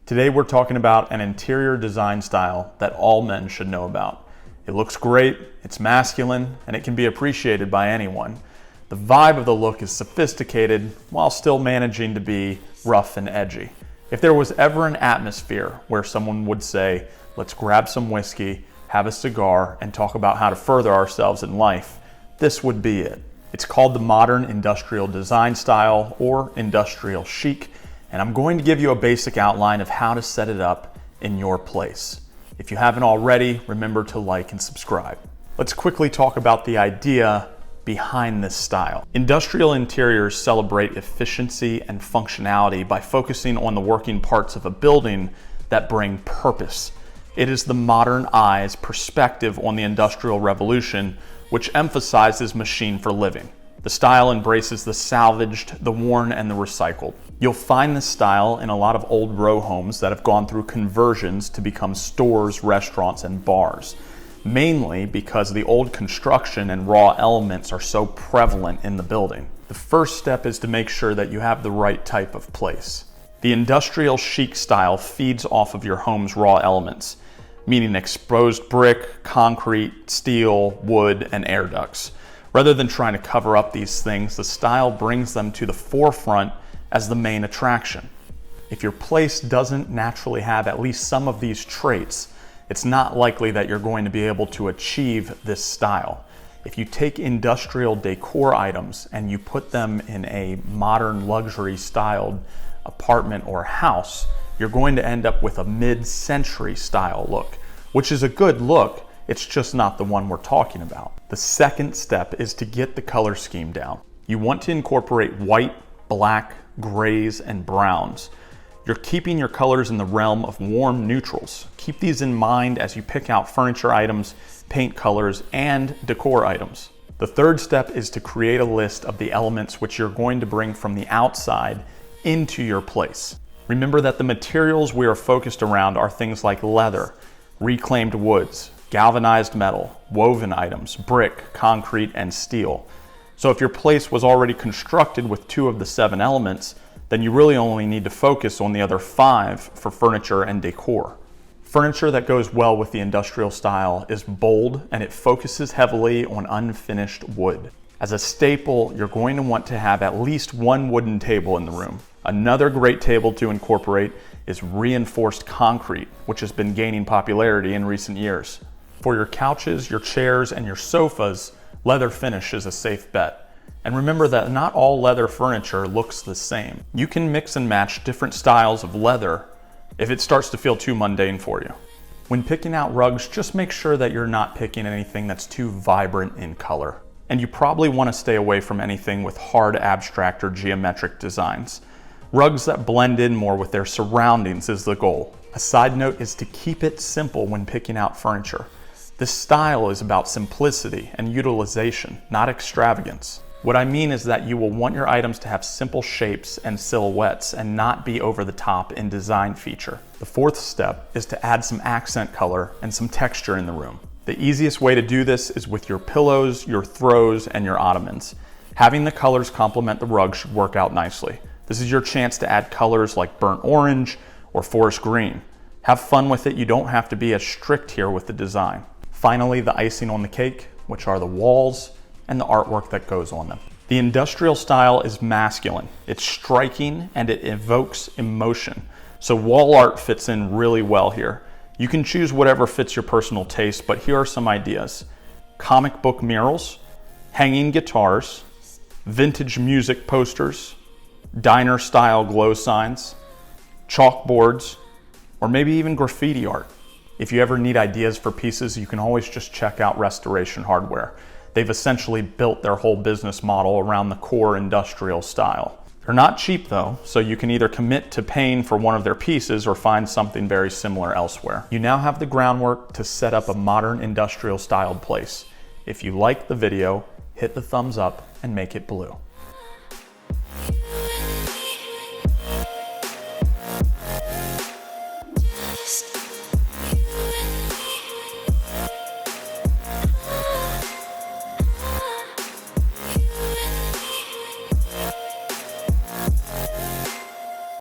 Today we're talking about an interior design style that all men should know about. It looks great, it's masculine, and it can be appreciated by anyone. The vibe of the look is sophisticated while still managing to be rough and edgy. If there was ever an atmosphere where someone would say, let's grab some whiskey, have a cigar, and talk about how to further ourselves in life, this would be it. It's called the modern industrial design style, or industrial chic, and I'm going to give you a basic outline of how to set it up in your place. If you haven't already, remember to like and subscribe. Let's quickly talk about the idea behind this style. Industrial interiors celebrate efficiency and functionality by focusing on the working parts of a building that bring purpose. It is the modern eye's perspective on the Industrial Revolution, which emphasizes machine for living. The style embraces the salvaged, the worn, and the recycled. You'll find this style in a lot of old row homes that have gone through conversions to become stores, restaurants, and bars, mainly because the old construction and raw elements are so prevalent in the building. The first step is to make sure that you have the right type of place. The industrial chic style feeds off of your home's raw elements, meaning exposed brick, concrete, steel, wood, and air ducts. Rather than trying to cover up these things, the style brings them to the forefront as the main attraction. If your place doesn't naturally have at least some of these traits, it's not likely that you're going to be able to achieve this style. If you take industrial decor items and you put them in a modern luxury styled apartment or house, you're going to end up with a mid-century style look, which is a good look. It's just not the one we're talking about. The second step is to get the color scheme down. You want to incorporate white, black, grays, and browns. You're keeping your colors in the realm of warm neutrals. Keep these in mind as you pick out furniture items, paint colors, and decor items. The third step is to create a list of the elements which you're going to bring from the outside into your place. Remember that the materials we are focused around are things like leather, reclaimed woods, galvanized metal, woven items, brick, concrete, and steel. So if your place was already constructed with 2 of the 7 elements, then you really only need to focus on the other 5 for furniture and decor. Furniture that goes well with the industrial style is bold, and it focuses heavily on unfinished wood. As a staple, you're going to want to have at least 1 wooden table in the room. Another great table to incorporate is reinforced concrete, which has been gaining popularity in recent years. For your couches, your chairs, and your sofas, leather finish is a safe bet. And remember that not all leather furniture looks the same. You can mix and match different styles of leather if it starts to feel too mundane for you. When picking out rugs, just make sure that you're not picking anything that's too vibrant in color. And you probably want to stay away from anything with hard abstract or geometric designs. Rugs that blend in more with their surroundings is the goal. A side note is to keep it simple when picking out furniture. This style is about simplicity and utilization, not extravagance. What I mean is that you will want your items to have simple shapes and silhouettes and not be over the top in design feature. The fourth step is to add some accent color and some texture in the room. The easiest way to do this is with your pillows, your throws, and your ottomans. Having the colors complement the rug should work out nicely. This is your chance to add colors like burnt orange or forest green. Have fun with it. You don't have to be as strict here with the design. Finally, the icing on the cake, which are the walls and the artwork that goes on them. The industrial style is masculine. It's striking and it evokes emotion. So wall art fits in really well here. You can choose whatever fits your personal taste, but here are some ideas. Comic book murals, hanging guitars, vintage music posters, diner style glow signs, chalkboards, or maybe even graffiti art. If you ever need ideas for pieces, you can always just check out Restoration Hardware. They've essentially built their whole business model around the core industrial style. They're not cheap though, so you can either commit to paying for one of their pieces or find something very similar elsewhere. You now have the groundwork to set up a modern industrial styled place. If you like the video, hit the thumbs up and make it blue.